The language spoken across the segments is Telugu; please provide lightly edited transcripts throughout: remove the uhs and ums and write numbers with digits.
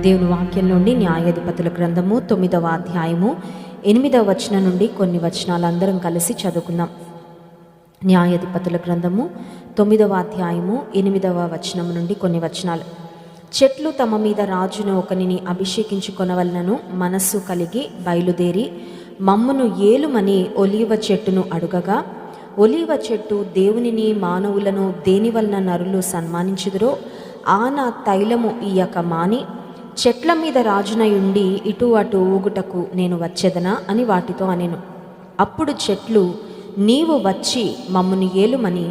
దేవుని వాక్యం నుండి న్యాయాధిపతుల గ్రంథము 9వ అధ్యాయము 8వ వచనం నుండి కొన్ని వచనాలు అందరం కలిసి చదువుకుందాం. న్యాయాధిపతుల గ్రంథము 9వ అధ్యాయము 8వ వచనం నుండి కొన్ని వచనాలు. చెట్లు తమ మీద రాజును ఒకనిని అభిషేకించుకొనవలనను మనస్సు కలిగి బయలుదేరి మమ్మును ఏలుమని ఒలీవ చెట్టును అడుగగా, ఒలీవ చెట్టు దేవునిని మానవులను దేని వలన నరులు సన్మానించుదురో ఆ నా తైలము ఇయ్యక మాని చెట్ల మీద రాజునయుండి ఇటు అటు ఊగుటకు నేను వచ్చేదనా అని వాటితో అనెను. అప్పుడు చెట్లు, నీవు వచ్చి మమ్మును ఏలుమని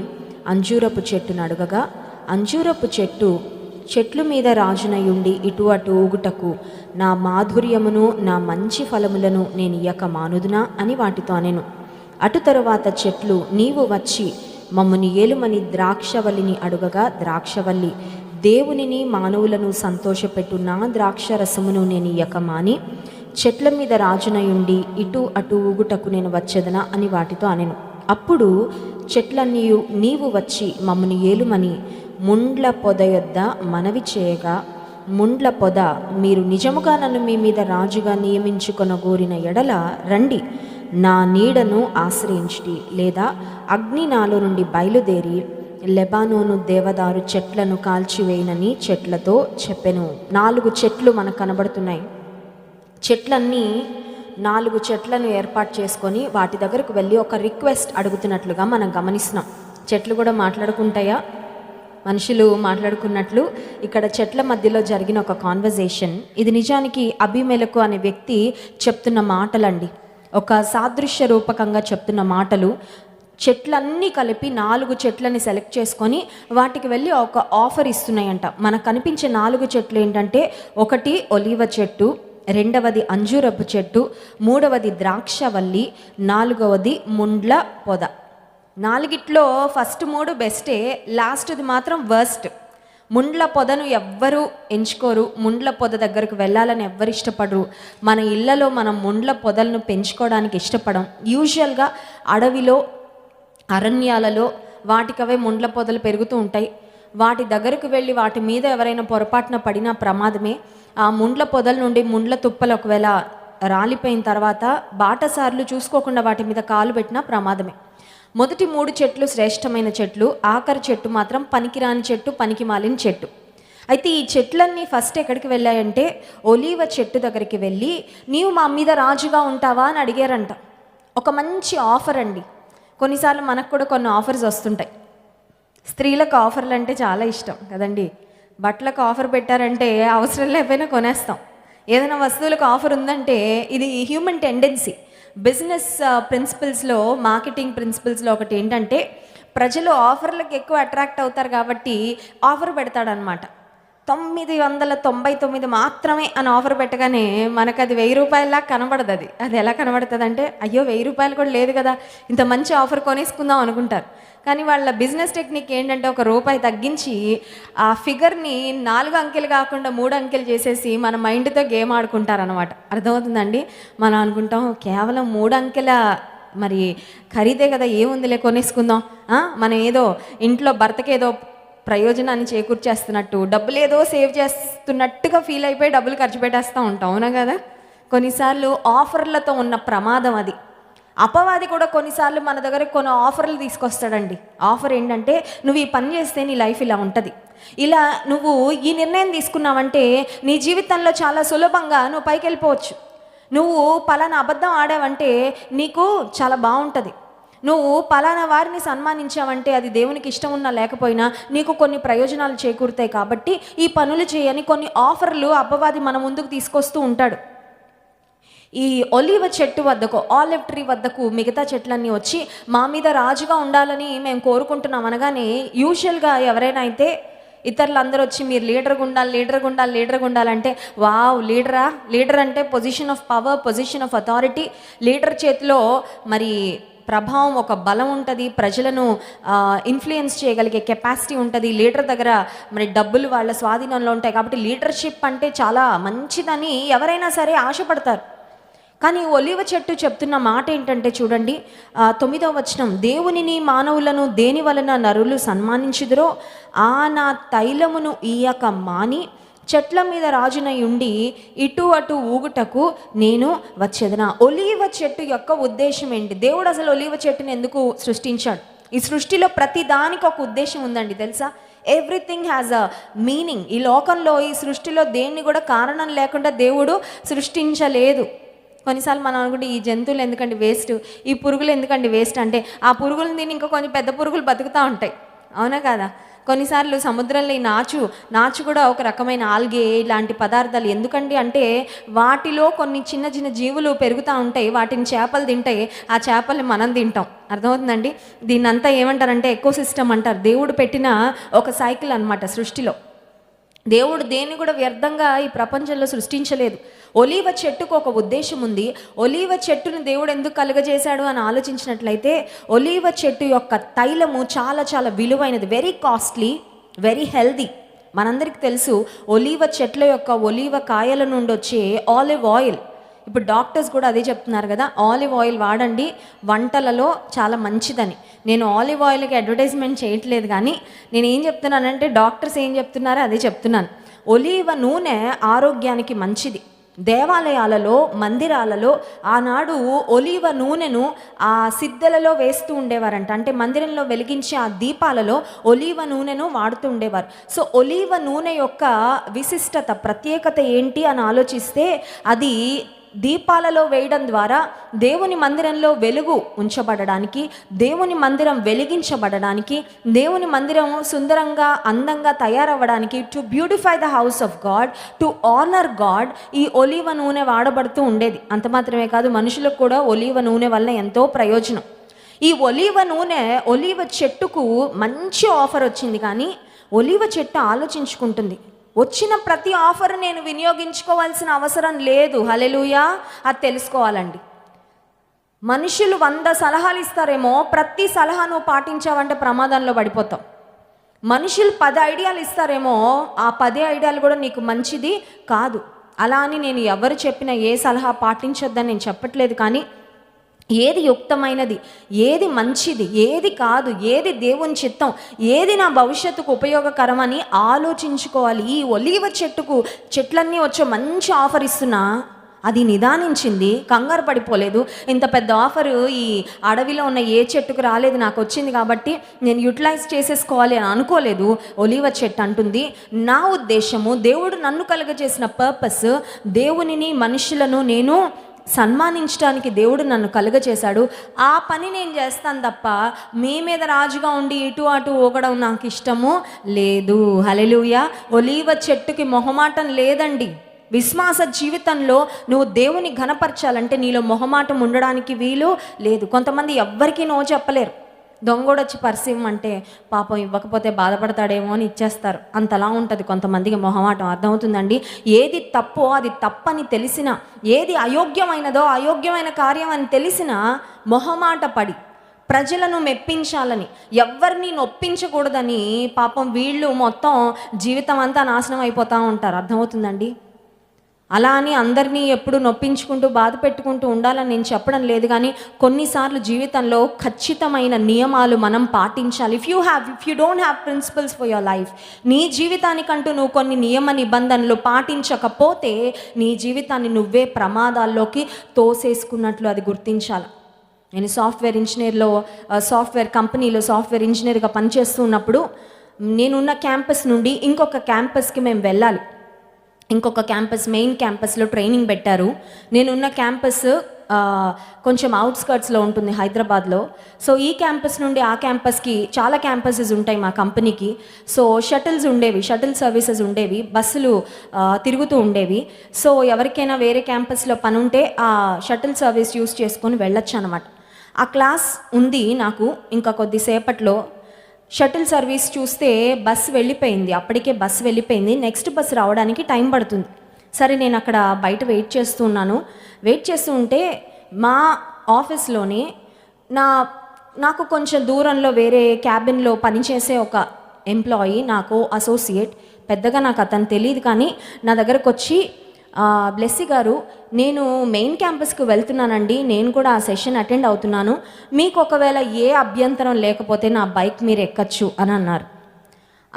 అంజూరపు చెట్టును అడుగగా, అంజూరపు చెట్టు, చెట్లు మీద రాజునయుండి ఇటు అటు ఊగుటకు నా మాధుర్యమును నా మంచి ఫలములను నేను ఇయ్యక మానుదునా అని వాటితో అనెను. అటు తరువాత చెట్లు, నీవు వచ్చి మమ్మును ఏలుమని ద్రాక్షవల్లిని అడుగగా, ద్రాక్షవల్లి, దేవునిని మానవులను సంతోషపెట్టు నా ద్రాక్ష రసమును నేను ఇయ్యక మాని చెట్ల మీద రాజునయుండి ఇటు అటు ఊగుటకు నేను వచ్చేదనా అని వాటితో అనెను. అప్పుడు చెట్లన్నీ, నీవు వచ్చి మమ్మును ఏలుమని ముండ్ల పొద యొద్ద మనవి చేయగా, ముండ్ల పొద, మీరు నిజముగా నన్ను మీ మీద రాజుగా నియమించుకొనగోరిన ఎడల రండి, నా నీడను ఆశ్రయించుడి, లేదా అగ్ని నాలో నుండి బయలుదేరి లెబానోను దేవదారు చెట్లను కాల్చివేయనని చెట్లతో చెప్పెను. 4 చెట్లు మనకు కనబడుతున్నాయి. చెట్లన్నీ 4 చెట్లను ఏర్పాటు చేసుకొని వాటి దగ్గరకు వెళ్ళి ఒక రిక్వెస్ట్ అడుగుతున్నట్లుగా మనం గమనిస్తున్నాం. చెట్లు కూడా మాట్లాడుకుంటాయా? మనుషులు మాట్లాడుకున్నట్లు ఇక్కడ చెట్ల మధ్యలో జరిగిన ఒక కాన్వర్జేషన్. ఇది నిజానికి అబీమెలెకు అనే వ్యక్తి చెప్తున్న మాటలండి. ఒక సాదృశ్య రూపకంగా చెప్తున్న మాటలు. చెట్లన్నీ కలిపి 4 చెట్లని సెలెక్ట్ చేసుకొని వాటికి వెళ్ళి ఒక ఆఫర్ ఇస్తున్నాయంట. మనకు కనిపించే 4 చెట్లు ఏంటంటే, ఒకటి ఒలీవ చెట్టు, రెండవది అంజూరపు చెట్టు, మూడవది ద్రాక్షవల్లి, 4వది ముండ్ల పొద. 4గిట్లో ఫస్ట్ 3 బెస్టే, లాస్ట్ది మాత్రం వర్స్ట్. ముండ్ల పొదను ఎవ్వరూ ఎంచుకోరు, ముండ్ల పొద దగ్గరకు వెళ్ళాలని ఎవ్వరు ఇష్టపడరు. మన ఇళ్లలో మనం ముండ్ల పొదలను పెంచుకోవడానికి ఇష్టపడం. యూజువల్గా అడవిలో, అరణ్యాలలో వాటికవే ముండ్ల పొదలు పెరుగుతూ ఉంటాయి. వాటి దగ్గరకు వెళ్ళి వాటి మీద ఎవరైనా పొరపాటున పడినా ప్రమాదమే. ఆ ముండ్ల పొదల నుండి ముండ్ల తుప్పలు ఒకవేళ రాలిపోయిన తర్వాత బాటసార్లు చూసుకోకుండా వాటి మీద కాలు పెట్టినా ప్రమాదమే. మొదటి 3 చెట్లు శ్రేష్టమైన చెట్లు, ఆఖరి చెట్టు మాత్రం పనికిరాని చెట్టు, పనికి మాలిన చెట్టు. అయితే ఈ చెట్లన్నీ ఫస్ట్ ఎక్కడికి వెళ్ళాయంటే ఒలీవ చెట్టు దగ్గరికి వెళ్ళి, నీవు మా మీద రాజుగా ఉంటావా అని అడిగారంట. ఒక మంచి ఆఫర్ అండి. కొన్నిసార్లు మనకు కూడా కొన్ని ఆఫర్స్ వస్తుంటాయి. స్త్రీలకు ఆఫర్లు అంటే చాలా ఇష్టం కదండి. బట్టలకు ఆఫర్ పెట్టారంటే అవసరం లేకపోయినా కొనేస్తాం. ఏదైనా వస్తువులకు ఆఫర్ ఉందంటే ఇది హ్యూమన్ టెండెన్సీ. బిజినెస్ ప్రిన్సిపల్స్లో, మార్కెటింగ్ ప్రిన్సిపల్స్లో ఒకటి ఏంటంటే, ప్రజలు ఆఫర్లకు ఎక్కువ అట్రాక్ట్ అవుతారు కాబట్టి ఆఫర్ పెడతాడనమాట. 999 మాత్రమే అని ఆఫర్ పెట్టగానే మనకు అది 1000 రూపాయలలా కనబడదు. అది ఎలా కనబడుతుంది అంటే, అయ్యో 1000 రూపాయలు కూడా లేదు కదా, ఇంత మంచి ఆఫర్ కొనేసుకుందాం అనుకుంటారు. కానీ వాళ్ళ బిజినెస్ టెక్నిక్ ఏంటంటే, ₹1 తగ్గించి ఆ ఫిగర్ని 4 అంకెలు కాకుండా 3 అంకెలు చేసేసి మన మైండ్తో గేమ్ ఆడుకుంటారనమాట. అర్థమవుతుందండి? మనం అనుకుంటాం కేవలం 3 అంకెల మరి ఖరీదే కదా, ఏముందిలే కొనేసుకుందాం. మనం ఏదో ఇంట్లో భర్తకి ఏదో ప్రయోజనాన్ని చేకూర్చేస్తున్నట్టు, డబ్బులు ఏదో సేవ్ చేస్తున్నట్టుగా ఫీల్ అయిపోయి డబ్బులు ఖర్చు పెట్టేస్తూ ఉంటాం. అవునా కదా? కొన్నిసార్లు ఆఫర్లతో ఉన్న ప్రమాదం అది. అపవాది కూడా కొన్నిసార్లు మన దగ్గర కొన్ని ఆఫర్లు తీసుకొస్తాడండి. ఆఫర్ ఏంటంటే, నువ్వు ఈ పని చేస్తే నీ లైఫ్ ఇలా ఉంటుంది, ఇలా నువ్వు ఈ నిర్ణయం తీసుకున్నావంటే నీ జీవితంలో చాలా సులభంగా నువ్వు పైకి వెళ్ళిపోవచ్చు, నువ్వు పలానా అబద్ధం ఆడావంటే నీకు చాలా బాగుంటుంది, నువ్వు పలానా వారిని సన్మానించావంటే అది దేవునికి ఇష్టం ఉన్నా లేకపోయినా నీకు కొన్ని ప్రయోజనాలు చేకూరుతాయి, కాబట్టి ఈ పనులు చేయని కొన్ని ఆఫర్లు అపవాది మన ముందుకు తీసుకొస్తూ ఉంటాడు. ఈ ఒలీవ చెట్టు వద్దకు, ఆలివ్ ట్రీ వద్దకు మిగతా చెట్లన్నీ వచ్చి మా మీద రాజుగా ఉండాలని మేము కోరుకుంటున్నాం అనగానే, యూజువల్గా ఎవరైనా అయితే ఇతరులందరూ వచ్చి మీరు లీడర్గా ఉండాలంటే, వావ్ లీడరా, లీడర్ అంటే position of power, position of authority. Leader చేతిలో మరి ప్రభావం, ఒక బలం ఉంటుంది, ప్రజలను ఇన్ఫ్లుయెన్స్ చేయగలిగే కెపాసిటీ ఉంటుంది. లీడర్ దగ్గర మరి డబ్బులు వాళ్ళ స్వాధీనంలో ఉంటాయి, కాబట్టి లీడర్షిప్ అంటే చాలా మంచిదని ఎవరైనా సరే ఆశపడతారు. కానీ ఒలీవ చెట్టు చెప్తున్న మాట ఏంటంటే చూడండి, 9వ వచనం, దేవునిని మానవులను దేని వలన నరులు సన్మానించుదురో ఆ నా తైలమును ఇయ్యక మాని చెట్ల మీద రాజునై ఉండి ఇటు అటు ఊగుటకు నేను వచ్చేదనా. ఒలీవ చెట్టు యొక్క ఉద్దేశం ఏంటి? దేవుడు అసలు ఒలీవ చెట్టుని ఎందుకు సృష్టించాడు? ఈ సృష్టిలో ప్రతి దానికి ఒక ఉద్దేశం ఉందండి, తెలుసా? Everything has a meaning. ఈ లోకంలో, ఈ సృష్టిలో దేన్ని కూడా కారణం లేకుండా దేవుడు సృష్టించలేదు. కొన్నిసార్లు మనం అనుకుంటే ఈ జంతువులు ఎందుకండి వేస్ట్, ఈ పురుగులు ఎందుకండి వేస్ట్ అంటే, ఆ పురుగులను తిని ఇంకా కొంచెం పెద్ద పురుగులు బతుకుతూ ఉంటాయి, అవునా కదా? కొన్నిసార్లు సముద్రంలో ఈ నాచు కూడా ఒక రకమైన ఆల్గే ఇలాంటి పదార్థాలు. ఎందుకండి అంటే వాటిలో కొన్ని చిన్న చిన్న జీవులు పెరుగుతూ ఉంటాయి, వాటిని చేపలు తింటాయి, ఆ చేపల్ని మనం తింటాం. అర్థమవుతుందండి? దీన్నంతా ఏమంటారంటే ఎకోసిస్టమ్ అంటారు. దేవుడు పెట్టిన ఒక సైకిల్ అన్నమాట సృష్టిలో. దేవుడు దేన్ని కూడా వ్యర్థంగా ఈ ప్రపంచంలో సృష్టించలేదు. ఒలీవ చెట్టుకు ఒక ఉద్దేశం ఉంది. ఒలీవ చెట్టును దేవుడు ఎందుకు కలుగజేశాడు అని ఆలోచించినట్లయితే, ఒలీవ చెట్టు యొక్క తైలము చాలా చాలా విలువైనది, వెరీ కాస్ట్లీ, వెరీ హెల్దీ. మనందరికీ తెలుసు ఒలీవ చెట్ల యొక్క ఒలీవ కాయల నుండి వచ్చే ఆలివ్ ఆయిల్. ఇప్పుడు డాక్టర్స్ కూడా అదే చెప్తున్నారు కదా, ఆలివ్ ఆయిల్ వాడండి, వంటలలో చాలా మంచిదని. నేను ఆలివ్ ఆయిల్కి అడ్వర్టైజ్మెంట్ చేయట్లేదు, కానీ నేను ఏం చెప్తున్నానంటే డాక్టర్స్ ఏం చెప్తున్నారో అదే చెప్తున్నాను. ఒలీవ నూనె ఆరోగ్యానికి మంచిది. దేవాలయాలలో, మందిరాలలో ఆనాడు ఒలీవ నూనెను ఆ సిద్ధలలో వేస్తూ ఉండేవారంట. అంటే మందిరంలో వెలిగించే ఆ దీపాలలో ఒలీవ నూనెను వాడుతూ ఉండేవారు. సో ఒలీవ నూనె యొక్క విశిష్టత, ప్రత్యేకత ఏంటి అని ఆలోచిస్తే, అది దీపాలలో వేయడం ద్వారా దేవుని మందిరంలో వెలుగు ఉంచబడడానికి, దేవుని మందిరం వెలిగించబడడానికి, దేవుని మందిరం సుందరంగా అందంగా తయారవ్వడానికి, to beautify the house of God, to honour God, ఈ ఒలీవ నూనె వాడబడుతూ ఉండేది. అంత మాత్రమే కాదు, మనుషులకు కూడా ఒలీవ నూనె వల్ల ఎంతో ప్రయోజనం. ఈ ఒలీవ నూనె, ఒలీవ చెట్టుకు మంచి ఆఫర్ వచ్చింది, కానీ ఒలీవ చెట్టు ఆలోచించుకుంటుంది, వచ్చిన ప్రతి ఆఫర్ నేను వినియోగించుకోవాల్సిన అవసరం లేదు. హల్లెలూయా! అది తెలుసుకోవాలండి. మనుషులు 100 సలహాలు ఇస్తారేమో, ప్రతి సలహా నువ్వు పాటించావంటే ప్రమాదంలో పడిపోతావు. మనుషులు 10 ఐడియాలు ఇస్తారేమో, ఆ 10 ఐడియాలు కూడా నీకు మంచిది కాదు. అలా అని నేను ఎవరు చెప్పిన ఏ సలహా పాటించొద్దని నేను చెప్పట్లేదు, కానీ ఏది యుక్తమైనది, ఏది మంచిది, ఏది కాదు, ఏది దేవుని చిత్తం, ఏది నా భవిష్యత్తుకు ఉపయోగకరమని ఆలోచించుకోవాలి. ఈ ఒలీవ చెట్లన్నీ వచ్చే మంచి ఆఫర్ ఇస్తున్నా అది నిదానించింది, కంగారు పడిపోలేదు. ఇంత పెద్ద ఆఫరు ఈ అడవిలో ఉన్న ఏ చెట్టుకు రాలేదు, నాకు వచ్చింది కాబట్టి నేను యూటిలైజ్ చేసేసుకోవాలి అని అనుకోలేదు. ఒలీవ చెట్టు అంటుంది, నా ఉద్దేశము, దేవుడు నన్ను కలుగజేసిన పర్పస్, దేవునిని మనుషులను నేను సన్మానించడానికి దేవుడు నన్ను కలుగజేశాడు. ఆ పని నేను చేస్తాను తప్ప మీ మీద రాజుగా ఉండి ఇటు అటు ఊగడం నాకు ఇష్టము లేదు. హల్లెలూయా! ఒలీవ చెట్టుకి మొహమాటం లేదండి. విశ్వాస జీవితంలో నువ్వు దేవుని ఘనపరచాలంటే నీలో మొహమాటం ఉండడానికి వీలు లేదు. కొంతమంది ఎవ్వరికీ నో చెప్పలేరు. దొంగోడొచ్చి పరిసివ్వమంటే పాపం ఇవ్వకపోతే బాధపడతాడేమో అని ఇచ్చేస్తారు. అంతలా ఉంటుంది కొంతమందికి మొహమాటం. అర్థమవుతుందండి? ఏది తప్పో అది తప్పని తెలిసినా, ఏది అయోగ్యమైనదో అయోగ్యమైన కార్యం అని తెలిసినా మొహమాట పడి ప్రజలను మెప్పించాలని, ఎవరిని నొప్పించకూడదని పాపం వీళ్ళు మొత్తం జీవితం అంతా నాశనం అయిపోతూ ఉంటారు. అర్థమవుతుందండి? అలా అని అందరినీ ఎప్పుడు నొప్పించుకుంటూ బాధ పెట్టుకుంటూ ఉండాలని నేను చెప్పడం లేదు, కానీ కొన్నిసార్లు జీవితంలో ఖచ్చితమైన నియమాలు మనం పాటించాలి. If you don't have principles for your life, నీ జీవితానికంటూ నువ్వు కొన్ని నియమ నిబంధనలు పాటించకపోతే నీ జీవితాన్ని నువ్వే ప్రమాదాల్లోకి తోసేసుకున్నట్లు అది గుర్తించాలి. నేను సాఫ్ట్వేర్ కంపెనీలో సాఫ్ట్వేర్ ఇంజనీర్గా పనిచేస్తున్నప్పుడు నేనున్న క్యాంపస్ నుండి ఇంకొక క్యాంపస్కి మేము వెళ్ళాలి. ఇంకొక క్యాంపస్, మెయిన్ క్యాంపస్లో ట్రైనింగ్ పెట్టారు. నేనున్న క్యాంపస్ కొంచెం అవుట్స్కర్ట్స్లో ఉంటుంది, హైదరాబాద్లో. సో ఈ క్యాంపస్ నుండి ఆ క్యాంపస్కి చాలా క్యాంపసెస్ ఉంటాయి మా కంపెనీకి. సో షటిల్ సర్వీసెస్ ఉండేవి, బస్సులు తిరుగుతూ ఉండేవి. సో ఎవరికైనా వేరే క్యాంపస్లో పని ఉంటే ఆ షటిల్ సర్వీస్ యూస్ చేసుకొని వెళ్ళొచ్చు అనమాట. ఆ క్లాస్ ఉంది నాకు. ఇంకా కొద్దిసేపట్లో షటిల్ సర్వీస్ చూస్తే బస్సు వెళ్ళిపోయింది, అప్పటికే బస్సు వెళ్ళిపోయింది. నెక్స్ట్ బస్సు రావడానికి టైం పడుతుంది. సరే నేను అక్కడ బయట వెయిట్ చేస్తూ ఉంటే మా ఆఫీస్లోనే నాకు కొంచెం దూరంలో వేరే క్యాబిన్లో పనిచేసే ఒక ఎంప్లాయీ, నాకు అసోసియేట్, పెద్దగా నాకు అతను తెలియదు, కానీ నా దగ్గరకు వచ్చి, బ్లెస్సీ గారు, నేను మెయిన్ క్యాంపస్కి వెళ్తున్నానండి, నేను కూడా ఆ సెషన్ అటెండ్ అవుతున్నాను, మీకు ఒకవేళ ఏ అభ్యంతరం లేకపోతే నా బైక్ మీరు ఎక్కచ్చు అని అన్నారు.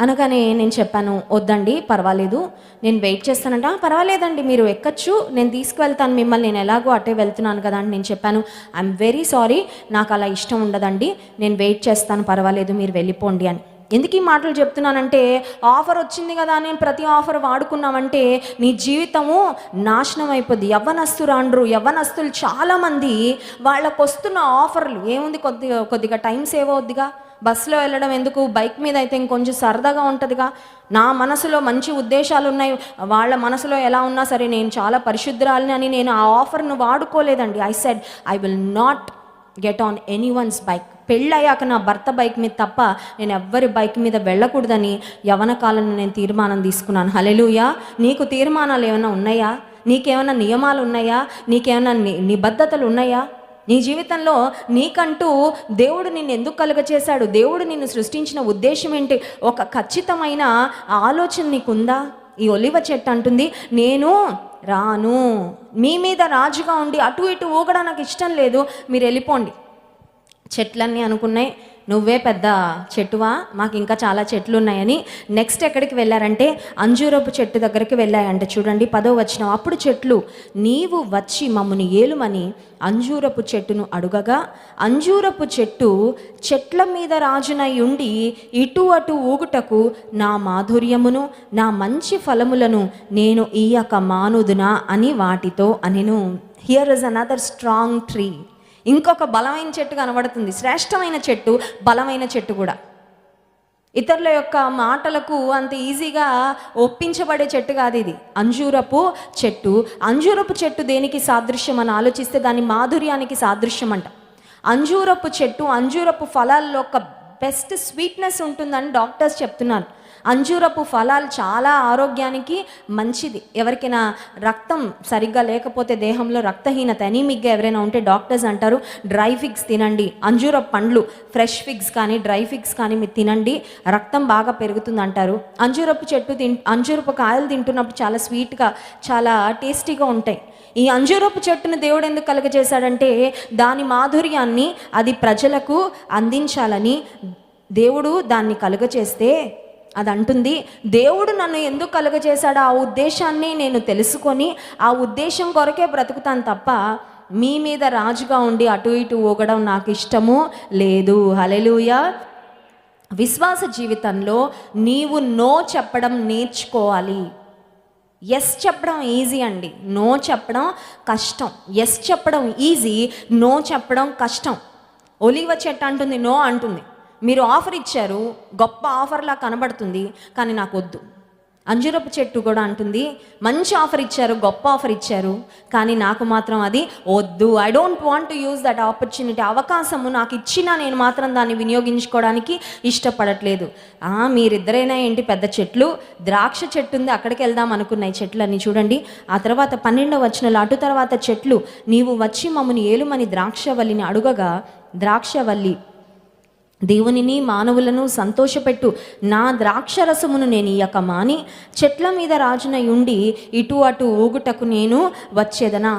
అనగానే నేను చెప్పాను, వద్దండి పర్వాలేదు, నేను వెయిట్ చేస్తానంట. పర్వాలేదండి మీరు ఎక్కచ్చు, నేను తీసుకువెళ్తాను మిమ్మల్ని, నేను ఎలాగో అటే వెళ్తున్నాను కదా అని నేను చెప్పాను. ఐఎమ్ వెరీ సారీ, నాకు అలా ఇష్టం ఉండదండి, నేను వెయిట్ చేస్తాను, పర్వాలేదు మీరు వెళ్ళిపోండి అని. ఎందుకు ఈ మాటలు చెప్తున్నానంటే, ఆఫర్ వచ్చింది కదా అని ప్రతి ఆఫర్ వాడుకున్నామంటే నీ జీవితము నాశనం అయిపోద్ది. యవ్వనస్తులు చాలామంది వాళ్ళకు వస్తున్న ఆఫర్లు ఏముంది, కొద్దిగా టైం సేవ్ అవుద్దిగా, బస్సులో వెళ్ళడం ఎందుకు, బైక్ మీద అయితే ఇంకొంచెం సరదాగా ఉంటుందిగా, నా మనసులో మంచి ఉద్దేశాలు ఉన్నాయి, వాళ్ళ మనసులో ఎలా ఉన్నా సరే నేను చాలా పరిశుద్ధరాలని అని నేను ఆ ఆఫర్ను వాడుకోలేదండి. I said I will not get on any one's bike. పెళ్ళయ్యాక నా భర్త బైక్ మీద తప్ప నేను ఎవ్వరి బైక్ మీద వెళ్ళకూడదని యవ్వన కాలంలో నేను తీర్మానం తీసుకున్నాను. హల్లెలూయా. నీకు తీర్మానాలు ఏమైనా ఉన్నాయా? నీకేమైనా నియమాలు ఉన్నాయా? నీకేమైనా నిబద్ధతలు ఉన్నాయా? నీ జీవితంలో నీకంటూ దేవుడు నిన్ను ఎందుకు కలుగచేశాడు, దేవుడు నిన్ను సృష్టించిన ఉద్దేశం ఏంటి, ఒక ఖచ్చితమైన ఆలోచన నీకుందా? ఈ ఒలివ చెట్టు అంటుంది, నేను రాను, మీ మీద రాజుగా ఉండి అటు ఇటు ఊగడం నాకు ఇష్టం లేదు, మీరు వెళ్ళిపోండి. చెట్లన్నీ అనుకున్నాయి, నువ్వే పెద్ద చెట్టువా, మాకు ఇంకా చాలా చెట్లు ఉన్నాయని. నెక్స్ట్ ఎక్కడికి వెళ్ళారంటే అంజూరపు చెట్టు దగ్గరికి వెళ్ళాయంటే చూడండి 10వ వచనం. అప్పుడు చెట్లు, నీవు వచ్చి మమ్ముని ఏలుమని అంజూరపు చెట్టును అడుగగా, అంజూరపు చెట్టు చెట్ల మీద రాజునై ఉండి ఇటు అటు ఊగుటకు నా మాధుర్యమును నా మంచి ఫలములను నేను ఇయ్యక మానుదునా అని వాటితో అనెను. Here is another strong tree. ఇంకొక బలమైన చెట్టు కనబడుతుంది, శ్రేష్టమైన చెట్టు, బలమైన చెట్టు కూడా. ఇతరుల యొక్క మాటలకు అంత ఈజీగా ఒప్పించబడే చెట్టు కాదు ఇది. అంజూరపు చెట్టు దేనికి సాదృశ్యం అని ఆలోచిస్తే దాని మాధుర్యానికి సాదృశ్యం అంట. అంజూరపు చెట్టు, అంజూరపు ఫలాల్లో ఒక బెస్ట్ స్వీట్నెస్ ఉంటుందని డాక్టర్స్ చెప్తున్నారు. అంజూరపు ఫలాలు చాలా ఆరోగ్యానికి మంచిది. ఎవరికైనా రక్తం సరిగ్గా లేకపోతే, దేహంలో రక్తహీనత, ఎనీమిక్గా ఎవరైనా ఉంటే డాక్టర్స్ అంటారు డ్రై ఫిగ్స్ తినండి, అంజూరపు పండ్లు, ఫ్రెష్ ఫిగ్స్ కానీ డ్రై ఫిగ్స్ కానీ మీరు తినండి, రక్తం బాగా పెరుగుతుంది అంటారు. అంజూరపు కాయలు తింటున్నప్పుడు చాలా స్వీట్గా, చాలా టేస్టీగా ఉంటాయి. ఈ అంజూరపు చెట్టును దేవుడు ఎందుకు కలుగజేశాడంటే దాని మాధుర్యాన్ని అది ప్రజలకు అందించాలని దేవుడు దాన్ని కలుగజేస్తే అది అంటుంది, దేవుడు నన్ను ఎందుకు కలుగజేశాడో ఆ ఉద్దేశాన్ని నేను తెలుసుకొని ఆ ఉద్దేశం కొరకే బ్రతుకుతాను తప్ప మీ మీద రాజుగా ఉండి అటు ఇటు ఊగడం నాకు ఇష్టము లేదు. హల్లెలూయా. విశ్వాస జీవితంలో నీవు నో చెప్పడం నేర్చుకోవాలి. ఎస్ చెప్పడం ఈజీ అండి, నో చెప్పడం కష్టం. ఎస్ చెప్పడం ఈజీ, నో చెప్పడం కష్టం. ఒలివ చెట్టు అంటుంది, నో అంటుంది. మీరు ఆఫర్ ఇచ్చారు, గొప్ప ఆఫర్లా కనబడుతుంది, కానీ నాకు వద్దు. అంజూరపు చెట్టు కూడా అంటుంది, మంచి ఆఫర్ ఇచ్చారు, గొప్ప ఆఫర్ ఇచ్చారు, కానీ నాకు మాత్రం అది వద్దు. I don't want to use that opportunity. అవకాశము నాకు ఇచ్చినా నేను మాత్రం దాన్ని వినియోగించుకోవడానికి ఇష్టపడట్లేదు. మీరిద్దరైనా ఏంటి పెద్ద చెట్లు, ద్రాక్ష చెట్టు ఉంది అక్కడికి వెళ్దాం అనుకున్నాయి చెట్లన్నీ. చూడండి ఆ తర్వాత 12వ వచనంలో, అటు తర్వాత చెట్లు, నీవు వచ్చి మమ్మల్ని ఏలుమని ద్రాక్షవల్లిని అడుగగా, ద్రాక్షవల్లి దేవునిని మానవులను సంతోషపెట్టు, నా ద్రాక్షరసమును నేను ఇయ్యక మాని చెట్ల మీద రాజునై ఉండి ఇటు అటు ఊగుటకు నేను వచ్చేదనా.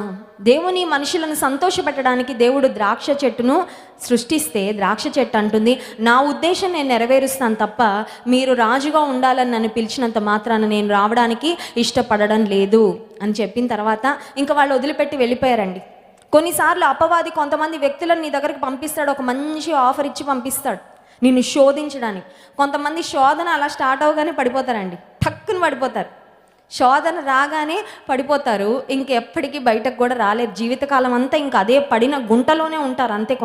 దేవుని మనుషులను సంతోషపెట్టడానికి దేవుడు ద్రాక్ష చెట్టును సృష్టిస్తే ద్రాక్ష చెట్టు అంటుంది, నా ఉద్దేశం నేను నెరవేరుస్తాను తప్ప మీరు రాజుగా ఉండాలని నన్ను పిలిచినంత మాత్రాన నేను రావడానికి ఇష్టపడడం లేదు అని చెప్పిన తర్వాత ఇంకా వాళ్ళు వదిలిపెట్టి వెళ్ళిపోయారండి. కొన్నిసార్లు అపవాది కొంతమంది వ్యక్తులను నీ దగ్గరికి పంపిస్తాడు, ఒక మంచి ఆఫర్ ఇచ్చి పంపిస్తాడు నిన్ను శోధించడానికి. కొంతమంది శోధన అలా స్టార్ట్ అవగానే పడిపోతారండి, టక్కుని పడిపోతారు. శోధన రాగానే పడిపోతారు, ఇంకెప్పటికీ బయటకు కూడా రాలేరు. జీవితకాలం అంతా ఇంకా అదే పడిన గుంటలోనే ఉంటారు అంతే.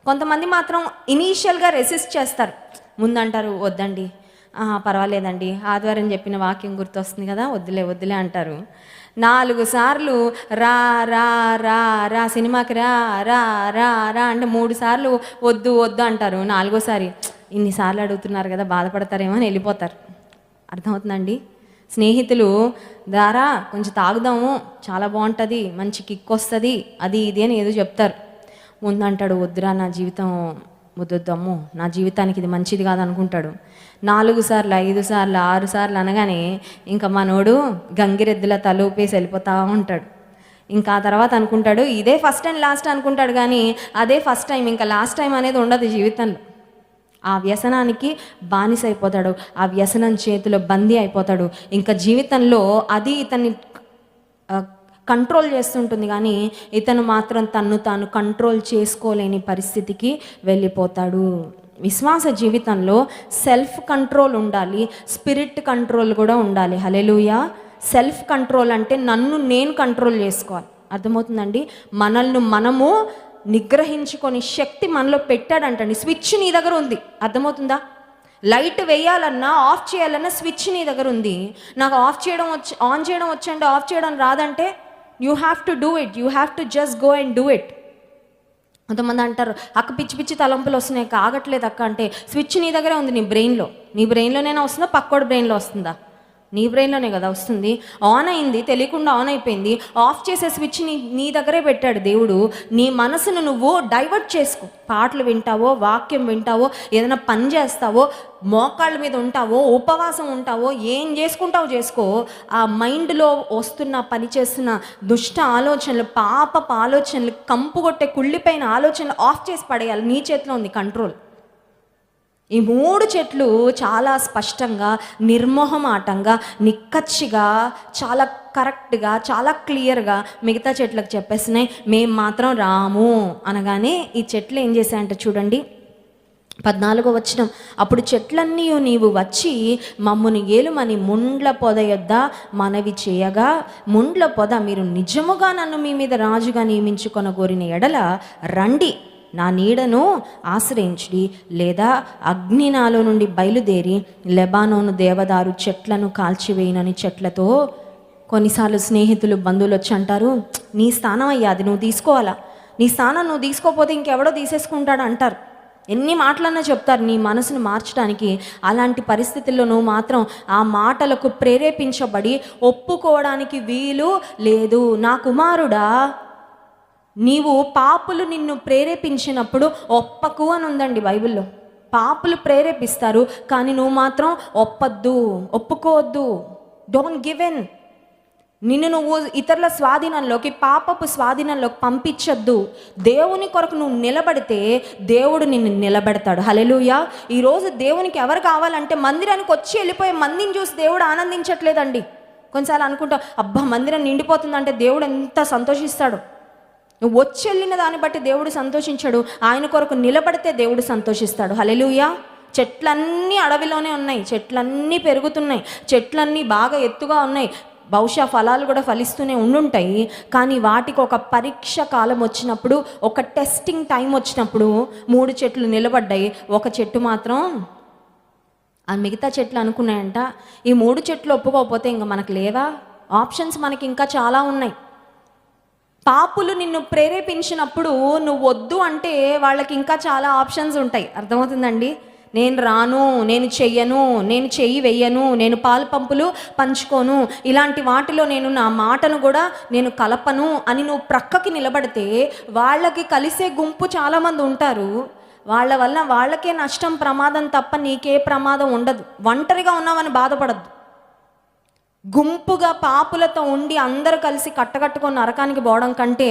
కొంతమంది మాత్రం ఇనీషియల్గా రెసిస్ట్ చేస్తారు, ముందంటారు వద్దండి, పర్వాలేదండి, ఆదివారం చెప్పిన వాక్యం గుర్తొస్తుంది కదా, వద్దులే అంటారు. 4 సార్లు రా రా రా రా సినిమాకి రా రా రా రా అంటే 3 సార్లు వద్దు అంటారు. 4వసారి ఇన్నిసార్లు అడుగుతున్నారు కదా బాధపడతారేమో అని వెళ్ళిపోతారు. అర్థమవుతుందండి? స్నేహితులు దారా కొంచెం తాగుదాము, చాలా బాగుంటుంది, మంచి కిక్ వస్తుంది, అది ఇది అని ఏదో చెప్తారు. ముందంటాడు వద్దురా, నా జీవితం వద్దొద్దమ్ము, నా జీవితానికి ఇది మంచిది కాదు అనుకుంటాడు. 4 సార్లు 5 సార్లు 6 సార్లు అనగానే ఇంకా మనోడు గంగిరెద్దుల తలూపేసి వెళ్ళిపోతూ ఉంటాడు. ఇంకా ఆ తర్వాత అనుకుంటాడు ఇదే ఫస్ట్ అండ్ లాస్ట్ అనుకుంటాడు, కానీ అదే ఫస్ట్ టైం, ఇంకా లాస్ట్ టైం అనేది ఉండదు జీవితంలో. ఆ వ్యసనానికి బానిస అయిపోతాడు, ఆ వ్యసనం చేతిలో బందీ అయిపోతాడు. ఇంకా జీవితంలో అది ఇతన్ని కంట్రోల్ చేస్తుంటుంది, కానీ ఇతను మాత్రం తన్ను తాను కంట్రోల్ చేసుకోలేని పరిస్థితికి వెళ్ళిపోతాడు. విశ్వాస జీవితంలో సెల్ఫ్ కంట్రోల్ ఉండాలి, స్పిరిట్ కంట్రోల్ కూడా ఉండాలి. హల్లెలూయా. సెల్ఫ్ కంట్రోల్ అంటే నన్ను నేను కంట్రోల్ చేసుకోవాలి. అర్థమవుతుందండి? మనల్ని మనము నిగ్రహించుకొని శక్తి మనలో పెట్టాడంటండి. స్విచ్ నీ దగ్గర ఉంది. అర్థమవుతుందా? లైట్ వేయాలన్నా ఆఫ్ చేయాలన్నా స్విచ్ నీ దగ్గర ఉంది. నాకు ఆఫ్ చేయడం ఆన్ చేయడం వచ్చంటే ఆఫ్ చేయడం రాదంటే you have to do it. You have to just go and do it. కొంతమంది అంటారు, అక్క పిచ్చి పిచ్చి తలంపులు వస్తున్నాయి, కాగట్లేదు అక్క అంటే స్విచ్ నీ దగ్గరే ఉంది. నీ బ్రెయిన్లోనైనా వస్తుందా, పక్కోడి బ్రెయిన్లో వస్తుందా? నీ బ్రెయిన్లోనే కదా వస్తుంది. ఆన్ అయింది, తెలియకుండా ఆన్ అయిపోయింది. ఆఫ్ చేసే స్విచ్ నీ దగ్గరే పెట్టాడు దేవుడు. నీ మనసును నువ్వు డైవర్ట్ చేసుకో. పాటలు వింటావో, వాక్యం వింటావో, ఏదైనా పని చేస్తావో, మోకాళ్ళ మీద ఉంటావో, ఉపవాసం ఉంటావో, ఏం చేసుకుంటావో చేసుకో. ఆ మైండ్లో వస్తున్న పని చేస్తున్న దుష్ట ఆలోచనలు, పాపపు ఆలోచనలు, కంపు కొట్టే కుళ్ళిపోయిన ఆలోచనలు ఆఫ్ చేసి పడేయాలి. నీ చేతిలో ఉంది కంట్రోల్. ఈ 3 చెట్లు చాలా స్పష్టంగా, నిర్మోహమాటంగా, నిక్కచ్చిగా, చాలా కరెక్ట్గా, చాలా క్లియర్గా మిగతా చెట్లకు చెప్పేస్తున్నాయి. మేము మాత్రం రాము అనగానే ఈ చెట్లు ఏం చేశాయంటే చూడండి, 14వ వచనం, అప్పుడు చెట్లన్నీ నీవు వచ్చి మమ్ముని ఏలుమని ముండ్ల పొద యొద్ద మనవి చేయగా, ముండ్ల పొద, మీరు నిజముగా నన్ను మీ మీద రాజుగా నియమించుకొనగోరిన ఎడల రండి, నా నీడను ఆశ్రయించుడి, లేదా అగ్ని నాలో నుండి బయలుదేరి లెబానోను దేవదారు చెట్లను కాల్చివేయనని చెట్లతో. కొన్నిసార్లు స్నేహితులు, బంధువులు వచ్చి అంటారు, నీ స్థానం అయ్యా, అది నువ్వు తీసుకోవాలా, నీ స్థానం నువ్వు తీసుకోకపోతే ఇంకెవడో తీసేసుకుంటాడు అంటారు. ఎన్ని మాటలన్నా చెప్తారు నీ మనసును మార్చడానికి. అలాంటి పరిస్థితుల్లో నువ్వు మాత్రం ఆ మాటలకు ప్రేరేపించబడి ఒప్పుకోవడానికి వీలు లేదు. నా కుమారుడా, నీవు పాపులు నిన్ను ప్రేరేపించినప్పుడు ఒప్పకు అని ఉందండి బైబిల్లో. పాపులు ప్రేరేపిస్తారు, కానీ నువ్వు మాత్రం ఒప్పుకోవద్దు. Don't give in. నిన్ను నువ్వు ఇతరుల స్వాధీనంలోకి, పాపపు స్వాధీనంలోకి పంపించద్దు. దేవుని కొరకు నువ్వు నిలబడితే దేవుడు నిన్ను నిలబెడతాడు. హల్లెలూయా. ఈరోజు దేవునికి ఎవరు కావాలంటే, మందిరానికి వచ్చి వెళ్ళిపోయే మందిని చూసి దేవుడు ఆనందించట్లేదండి. కొన్నిసార్లు అనుకుంటాం, అబ్బా మందిరం నిండిపోతుందంటే దేవుడు ఎంత సంతోషిస్తాడు. నువ్వు వచ్చి వెళ్ళిన దాన్ని బట్టి దేవుడు సంతోషించాడు, ఆయన కొరకు నిలబడితే దేవుడు సంతోషిస్తాడు. హల్లెలూయా. చెట్లన్నీ అడవిలోనే ఉన్నాయి, చెట్లన్నీ పెరుగుతున్నాయి, చెట్లన్నీ బాగా ఎత్తుగా ఉన్నాయి, బహుశా ఫలాలు కూడా ఫలిస్తూనే ఉండుంటాయి. కానీ వాటికి ఒక పరీక్ష కాలం వచ్చినప్పుడు, ఒక టెస్టింగ్ టైం వచ్చినప్పుడు 3 చెట్లు నిలబడ్డాయి. ఒక చెట్టు మాత్రం, ఆ మిగతా చెట్లు అనుకున్నాయంట, ఈ 3 చెట్లు ఒప్పుకోకపోతే ఇంకా మనకు లేవా ఆప్షన్స్, మనకి ఇంకా చాలా ఉన్నాయి. పాపులు నిన్ను ప్రేరేపించినప్పుడు నువ్వు వద్దు అంటే వాళ్ళకి ఇంకా చాలా ఆప్షన్స్ ఉంటాయి. అర్థమవుతుందండి? నేను రాను, నేను చెయ్యను, నేను చెయ్యి వెయ్యను, నేను పాలు పంపులు పంచుకోను, ఇలాంటి వాటిలో నేను నా మాటను కూడా నేను కలపను అని నువ్వు ప్రక్కకి నిలబడితే, వాళ్ళకి కలిసే గుంపు చాలామంది ఉంటారు. వాళ్ళ వల్ల వాళ్ళకే నష్టం, ప్రమాదం తప్ప నీకే ప్రమాదం ఉండదు. ఒంటరిగా ఉన్నావని బాధపడద్దు. గుంపుగా పాపులతో ఉండి అందరూ కలిసి కట్టకట్టుకొని నరకానికి పోవడం కంటే,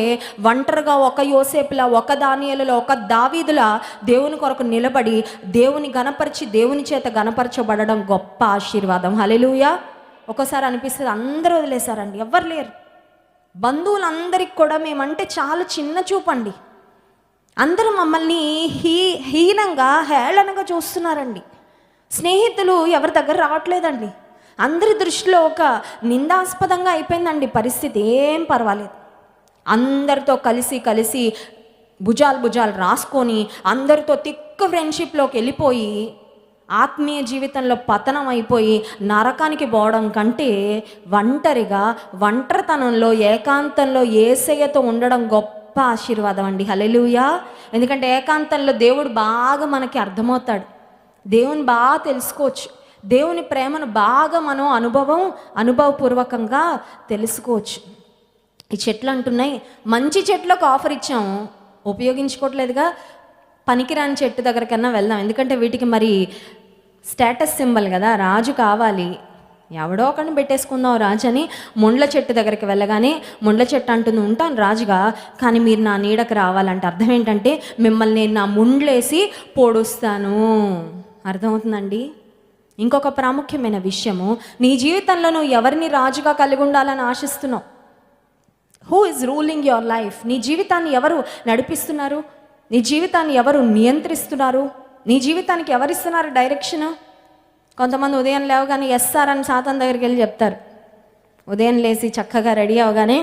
ఒంటరిగా ఒక యోసేపులా, ఒక దానియేలులా, ఒక దావీదులా దేవుని కొరకు నిలబడి దేవుని గణపరిచి దేవుని చేత గణపరచబడడం గొప్ప ఆశీర్వాదం. హల్లెలూయా. ఒక్కోసారి అనిపిస్తుంది అందరూ వదిలేశారండి, ఎవ్వరు లేరు. బంధువులందరికి కూడా మేమంటే చాలా చిన్న చూపండి. అందరూ మమ్మల్ని హీనంగా, హేళనగా చూస్తున్నారండి. స్నేహితులు ఎవరి దగ్గర రావట్లేదండి. అందరి దృష్టిలో ఒక నిందాస్పదంగా అయిపోయిందండి పరిస్థితి. ఏం పర్వాలేదు, అందరితో కలిసి భుజాలు రాసుకొని అందరితో తిక్కు ఫ్రెండ్షిప్లోకి వెళ్ళిపోయి ఆత్మీయ జీవితంలో పతనం అయిపోయి నరకానికి పోవడం కంటే, ఒంటరిగా, ఒంటరితనంలో, ఏకాంతంలో యేసయ్యతో ఉండడం గొప్ప ఆశీర్వాదం అండి. హల్లెలూయా. ఎందుకంటే ఏకాంతంలో దేవుడు బాగా మనకి అర్థమవుతాడు, దేవుని బాగా తెలుసుకోవచ్చు, దేవుని ప్రేమను బాగా మనం అనుభవపూర్వకంగా తెలుసుకోవచ్చు. ఈ చెట్లు అంటున్నాయి, మంచి చెట్లకు ఆఫర్ ఇచ్చాము, ఉపయోగించుకోవట్లేదుగా, పనికిరాని చెట్టు దగ్గరకన్నా వెళ్దాం. ఎందుకంటే వీటికి మరి స్టేటస్ సింబల్ కదా, రాజు కావాలి, ఎవడో ఒకరిని పెట్టేసుకుందాం రాజు అని ముండ్ల చెట్టు దగ్గరికి వెళ్ళగానే ముండ్ల చెట్టు అంటుంది, ఉంటాను రాజుగా, కానీ మీరు నా నీడకు రావాలంటే అర్థం ఏంటంటే మిమ్మల్ని నేను నా ముండ్లేసి పొడుస్తాను. అర్థమవుతుందండి? ఇంకొక ప్రాముఖ్యమైన విషయము, నీ జీవితంలో నువ్వు ఎవరిని రాజుగా కలిగి ఉండాలని ఆశిస్తున్నావు? Who is ruling your life? నీ జీవితాన్ని ఎవరు నడిపిస్తున్నారు? నీ జీవితాన్ని ఎవరు నియంత్రిస్తున్నారు? నీ జీవితానికి ఎవరిస్తున్నారు డైరెక్షన్? కొంతమంది ఉదయం లేవగానే ఎస్ఆర్ అని సాతాన్ దగ్గరికి వెళ్ళి చెప్తారు. ఉదయం లేచి చక్కగా రెడీ అవగానే,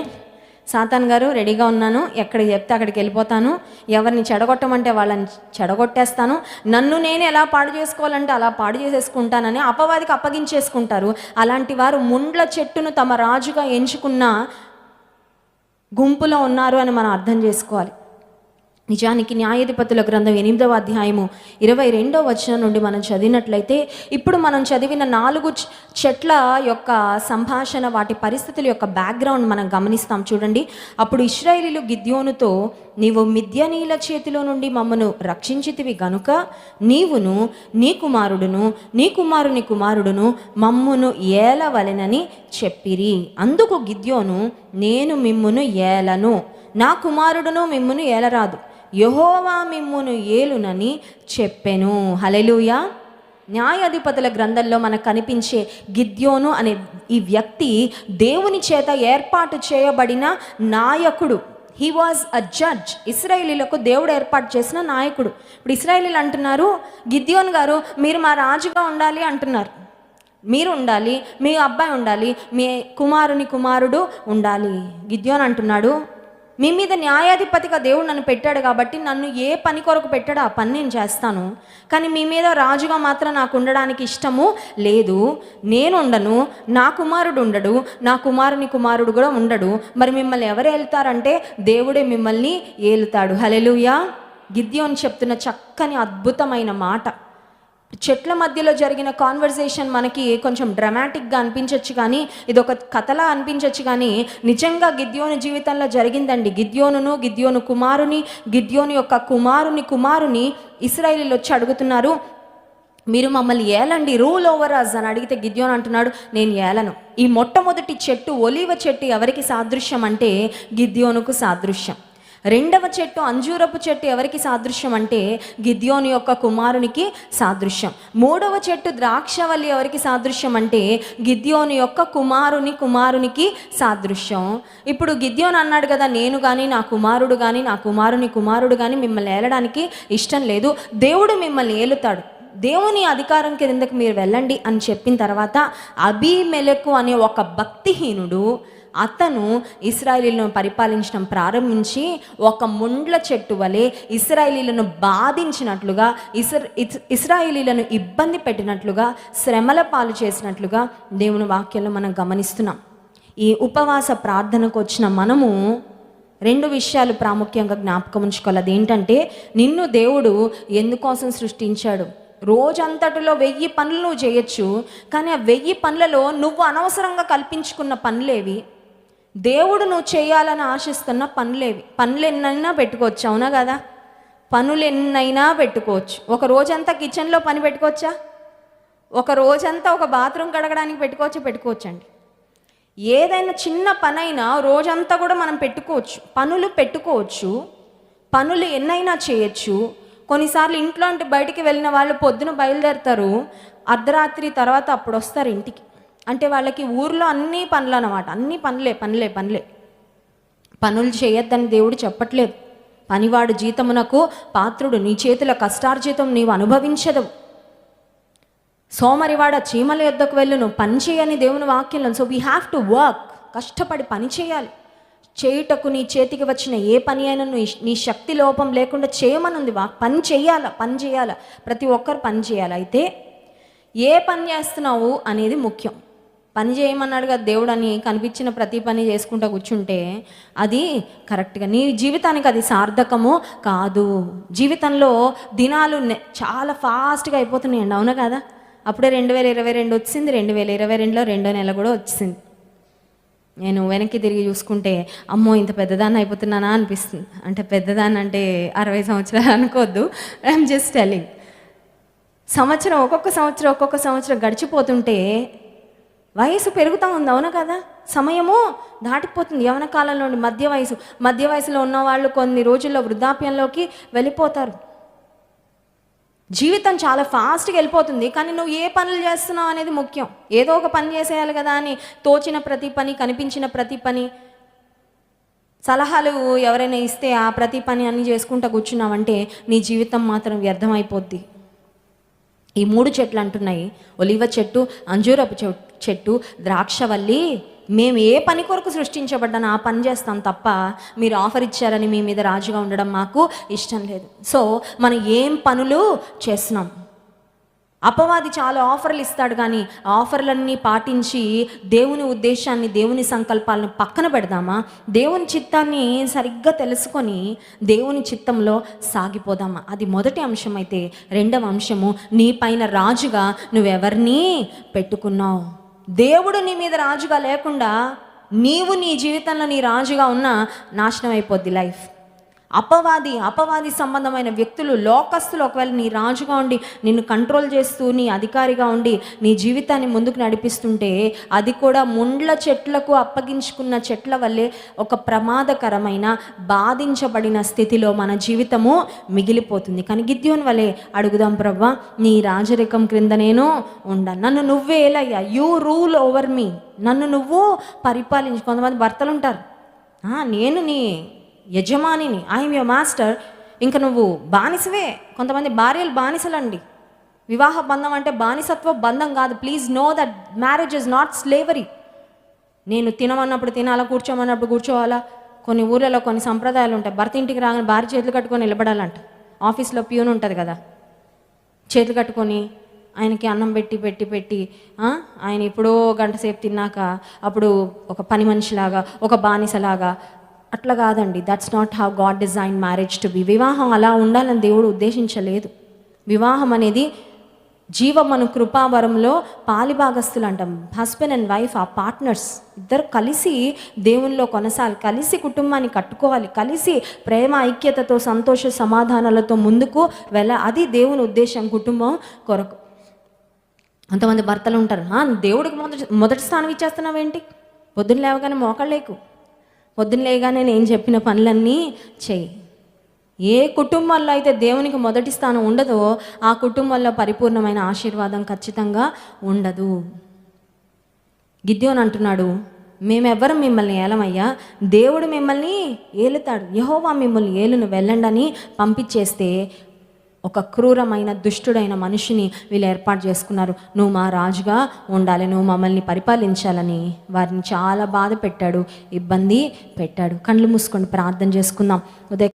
సాతాన్ గారు రెడీగా ఉన్నాను, ఎక్కడికి చెప్తే అక్కడికి వెళ్ళిపోతాను, ఎవరిని చెడగొట్టమంటే వాళ్ళని చెడగొట్టేస్తాను, నన్ను నేను ఎలా పాడు చేసుకోవాలంటే అలా పాడు చేసేసుకుంటానని అపవాదికి అప్పగించేసుకుంటారు. అలాంటి వారు ముండ్ల చెట్టును తమ రాజుగా ఎంచుకున్న గుంపులో ఉన్నారు అని మనం అర్థం చేసుకోవాలి. నిజానికి న్యాయాధిపతుల గ్రంథం 8వ అధ్యాయము 22వ వచనం నుండి మనం చదివినట్లయితే, ఇప్పుడు మనం చదివిన 4 చెట్ల యొక్క సంభాషణ, వాటి పరిస్థితుల యొక్క బ్యాక్గ్రౌండ్ మనం గమనిస్తాం. చూడండి. అప్పుడు ఇశ్రాయేలీయులు గిద్యోనుతో, నీవు మిద్యానీయుల చేతిలో నుండి మమ్మను రక్షించితివి గనుక నీవును నీ కుమారుడును నీ కుమారుని కుమారుడును మమ్మును ఏలవలెనని చెప్పిరి. అందుకు గిద్యోను, నేను మిమ్మును ఏలను, నా కుమారుడును మిమ్మును ఏలరాదు, యెహోవా మిమ్మును ఏలునని చెప్పెను. హల్లెలూయా. న్యాయాధిపతుల గ్రంథంలో మనకు కనిపించే గిద్యోను అనే ఈ వ్యక్తి దేవుని చేత ఏర్పాటు చేయబడిన నాయకుడు. He was a judge. ఇశ్రాయేలీలకు దేవుడు ఏర్పాటు చేసిన నాయకుడు. ఇప్పుడు ఇశ్రాయేలీలు అంటున్నారు, గిద్యోను గారు మీరు మా రాజుగా ఉండాలి అంటున్నారు. మీరు ఉండాలి, మీ అబ్బాయి ఉండాలి, మీ కుమారుని కుమారుడు ఉండాలి. గిద్యోను అంటున్నాడు, మీ మీద న్యాయాధిపతిగా దేవుడు నన్ను పెట్టాడు కాబట్టి నన్ను ఏ పని కొరకు పెట్టాడో ఆ పని నేను చేస్తాను, కానీ మీ మీద రాజుగా మాత్రం నాకు ఉండడానికి ఇష్టము లేదు. నేను ఉండను, నా కుమారుడు ఉండడు, నా కుమారుని కుమారుడు కూడా ఉండడు. మరి మిమ్మల్ని ఎవరు ఏలుతారంటే దేవుడే మిమ్మల్ని ఏలుతాడు. హల్లెలూయా. గిద్యోను చెప్తున్న చక్కని అద్భుతమైన మాట. చెట్ల మధ్యలో జరిగిన కాన్వర్సేషన్ మనకి కొంచెం డ్రామాటిక్గా అనిపించవచ్చు, కానీ ఇది ఒక కథలా అనిపించవచ్చు, కానీ నిజంగా గిద్యోను జీవితంలో జరిగిందండి. గిద్యోను కుమారుని, గిద్యోను యొక్క కుమారుని ఇశ్రాయేలీయులు వచ్చి అడుగుతున్నారు, మీరు మమ్మల్ని ఏలండి, రూల్ ఓవర్ అస్ అని అడిగితే గిద్యోను అంటున్నాడు, నేను ఏలను. ఈ మొట్టమొదటి చెట్టు ఒలీవ చెట్టు ఎవరికి సాదృశ్యం అంటే గిద్యోనుకు సాదృశ్యం. రెండవ చెట్టు అంజూరపు చెట్టు ఎవరికి సాదృశ్యం అంటే గిద్యోను యొక్క కుమారునికి సాదృశ్యం. మూడవ చెట్టు ద్రాక్షవల్లి ఎవరికి సాదృశ్యం అంటే గిద్యోను యొక్క కుమారునికి సాదృశ్యం. ఇప్పుడు గిద్యోను అన్నాడు కదా, నేను కానీ నా కుమారుడు కానీ నా కుమారుని కుమారుడు కానీ మిమ్మల్ని ఏలడానికి ఇష్టం లేదు, దేవుడు మిమ్మల్ని ఏలుతాడు, దేవుని అధికారం కిందకి మీరు వెళ్ళండి అని చెప్పిన తర్వాత అబీమెలెకు అనే ఒక భక్తిహీనుడు అతను ఇశ్రాయేలీయులను పరిపాలించడం ప్రారంభించి ఒక ముండ్ల చెట్టు వలె ఇశ్రాయేలీయులను బాధించినట్లుగా, ఇశ్రాయేలీయులను ఇబ్బంది పెట్టినట్లుగా, శ్రమల పాలు చేసినట్లుగా దేవుని వాక్యంలో మనం గమనిస్తున్నాం. ఈ ఉపవాస ప్రార్థనకు వచ్చిన మనము 2 విషయాలు ప్రాముఖ్యంగా జ్ఞాపకం ఉంచుకోవాలి. అదేంటంటే, నిన్ను దేవుడు ఎందుకోసం సృష్టించాడు? రోజంతటిలో 1000 పనులు నువ్వు చేయొచ్చు, కానీ ఆ 1000 పనులలో నువ్వు అనవసరంగా కల్పించుకున్న పనులేవి? దేవుడు నువ్వు చేయాలని ఆశిస్తున్న పనులేవి? పనులు ఎన్నైనా పెట్టుకోవచ్చు, అవునా కదా? పనులు ఎన్నైనా పెట్టుకోవచ్చు. ఒక రోజంతా కిచెన్లో పని పెట్టుకోవచ్చా? ఒక రోజంతా ఒక బాత్రూమ్ కడగడానికి పెట్టుకోవచ్చండి. ఏదైనా చిన్న పనైనా రోజంతా కూడా మనం పెట్టుకోవచ్చు. పనులు ఎన్నైనా చేయొచ్చు. కొన్నిసార్లు ఇంట్లో అంటే బయటికి వెళ్ళిన వాళ్ళు పొద్దున బయలుదేరుతారు, అర్ధరాత్రి తర్వాత అప్పుడు వస్తారు ఇంటికి. అంటే వాళ్ళకి ఊర్లో అన్ని పనులు అన్నమాట, అన్ని పనులే. పనులు చేయొద్దని దేవుడు చెప్పట్లేదు. పనివాడు జీతమునకు పాత్రుడు, నీ చేతుల కష్టార్జితం నీవు అనుభవించదు. సోమరివాడ చీమల యొద్దకు వెళ్ళును, పని చేయని దేవుని వాక్యంలో. So we have to work, కష్టపడి పని చేయాలి. చేయుటకు నీ చేతికి వచ్చిన ఏ పని అయినా నీ శక్తి లోపం లేకుండా చేయమనుంది. పని చేయాల. ప్రతి ఒక్కరు పని చేయాలి. అయితే ఏ పని చేస్తున్నావు అనేది ముఖ్యం. పని చేయమన్నాడు కదా దేవుడు అని కనిపించిన ప్రతి పని చేసుకుంటూ కూర్చుంటే అది కరెక్ట్గా నీ జీవితానికి అది సార్థకము కాదు. జీవితంలో దినాలు చాలా ఫాస్ట్గా అయిపోతున్నాయండి, అవునా కదా? అప్పుడే 2022 వచ్చింది, 2022లో 2వ నెల కూడా వచ్చింది. నేను వెనక్కి తిరిగి చూసుకుంటే అమ్మో ఇంత పెద్దదాన్ని అయిపోతున్నానా అనిపిస్తుంది. అంటే పెద్దదాన్ని అంటే 60 సంవత్సరాలు అనుకోవద్దు, ఐఎమ్ జస్ట్ టెల్లింగ్. ఒక్కొక్క సంవత్సరం గడిచిపోతుంటే వయసు పెరుగుతూ ఉంది, అవునా కదా? సమయము దాటిపోతుంది. యవన కాలంలో నుండి మధ్య వయసులో ఉన్నవాళ్ళు కొన్ని రోజుల్లో వృద్ధాప్యంలోకి వెళ్ళిపోతారు. జీవితం చాలా ఫాస్ట్గా వెళ్ళిపోతుంది. కానీ నువ్వు ఏ పనులు చేస్తున్నావు అనేది ముఖ్యం. ఏదో ఒక పని చేసేయాలి కదా అని తోచిన ప్రతి పని, కనిపించిన ప్రతి పని, సలహాలు ఎవరైనా ఇస్తే ఆ ప్రతి పని అన్నీ చేసుకుంటూ కూర్చున్నావంటే నీ జీవితం మాత్రం వ్యర్థమైపోద్ది. ఈ 3 చెట్లు అంటున్నాయి, ఒలివ చెట్టు, అంజూరపు చెట్టు, ద్రాక్షవల్లి, మేము ఏ పని కొరకు సృష్టించబడ్డాను ఆ పని చేస్తాం తప్ప మీరు ఆఫర్ ఇచ్చారని మీ మీద రాజుగా ఉండడం మాకు ఇష్టం లేదు. సో మనం ఏం పనులు చేస్తున్నాం? అపవాది చాలా ఆఫర్లు ఇస్తాడు, కానీ ఆఫర్లన్నీ పాటించి దేవుని ఉద్దేశాన్ని, దేవుని సంకల్పాలను పక్కన పెడదామా? దేవుని చిత్తాన్ని సరిగ్గా తెలుసుకొని దేవుని చిత్తంలో సాగిపోదామా? అది మొదటి అంశం. అయితే రెండవ అంశము, నీ పైన రాజుగా నువ్వెవరిని పెట్టుకున్నావు? దేవుడు నీ మీద రాజుగా లేకుండా నీవు నీ జీవితంలో నీ రాజుగా ఉన్నా నాశనం అయిపోద్ది లైఫ్. అపవాది సంబంధమైన వ్యక్తులు, లోకస్తులు ఒకవేళ నీ రాజుగా ఉండి నిన్ను కంట్రోల్ చేస్తూ నీ అధికారిగా ఉండి నీ జీవితాన్ని ముందుకు నడిపిస్తుంటే అది కూడా ముండ్ల చెట్లకు అప్పగించుకున్న చెట్ల వల్లే ఒక ప్రమాదకరమైన, బాధించబడిన స్థితిలో మన జీవితము మిగిలిపోతుంది. కానీ గిద్యోను వలె అడుగుదాం, ప్రభువా నీ రాజరికం క్రింద నేను ఉండాను, నన్ను నువ్వే ఏలయ్యా, యూ రూల్ ఓవర్ మీ, నన్ను నువ్వు పరిపాలించు. కొంతమంది భర్తలు ఉంటారు, నేను నీ యజమానిని, ఐఎమ్ యువర్ మాస్టర్, ఇంకా నువ్వు బానిసవే. కొంతమంది భార్యలు బానిసలండి. వివాహ బంధం అంటే బానిసత్వ బంధం కాదు. Please know that marriage is not slavery. నేను తినమన్నప్పుడు తినాలా, కూర్చోమన్నప్పుడు కూర్చోవాలా. కొన్ని ఊళ్ళలో కొన్ని సంప్రదాయాలు ఉంటాయి. భర్త ఇంటికి రాగానే భార్య చేతులు కట్టుకొని నిలబడాలంట. ఆఫీస్లో ప్యూన్ ఉంటుంది కదా, చేతులు కట్టుకొని ఆయనకి అన్నం పెట్టి ఆయన ఎప్పుడో గంట సేపు తిన్నాక అప్పుడు ఒక పని మనిషిలాగా, ఒక బానిసలాగా. అట్లా కాదండి. That's not how God design marriage to be. వివాహం అలా ఉండాలని దేవుడు ఉద్దేశించలేదు. వివాహం అనేది జీవమను కృపావరంలో పాలిభాగస్తులు అంటాం. హస్బెండ్ అండ్ వైఫ్ ఆ పార్ట్నర్స్, ఇద్దరు కలిసి దేవునిలో కొనసాగాలి, కలిసి కుటుంబాన్ని కట్టుకోవాలి, కలిసి ప్రేమ, ఐక్యతతో, సంతోష సమాధానాలతో ముందుకు అది దేవుని ఉద్దేశం కుటుంబం కొరకు. అంతమంది భర్తలు ఉంటారు, దేవుడికి మొదటి స్థానం ఇచ్చేస్తున్నావేంటి? పొద్దున్న లేవగానే మోకాళ్ళేకు, పొద్దున్న లేగానే నేను చెప్పిన పనులన్నీ చెయ్యి. ఏ కుటుంబాల్లో అయితే దేవునికి మొదటి స్థానం ఉండదో ఆ కుటుంబంలో పరిపూర్ణమైన ఆశీర్వాదం ఖచ్చితంగా ఉండదు. గిద్యోను అంటున్నాడు, మేమెవ్వరం మిమ్మల్ని ఏలమయ్యా, దేవుడు మిమ్మల్ని ఏలుతాడు, యెహోవా మిమ్మల్ని ఏలును, వెళ్ళండి అని పంపించేస్తే ఒక క్రూరమైన, దుష్టుడైన మనిషిని వీళ్ళు ఏర్పాటు చేసుకున్నారు. నువ్వు మా రాజుగా ఉండాలి, నువ్వు మమ్మల్ని పరిపాలించాలని వారిని చాలా బాధ పెట్టాడు, ఇబ్బంది పెట్టాడు. కళ్ళు మూసుకొని ప్రార్థన చేసుకుందాం. ఉదయ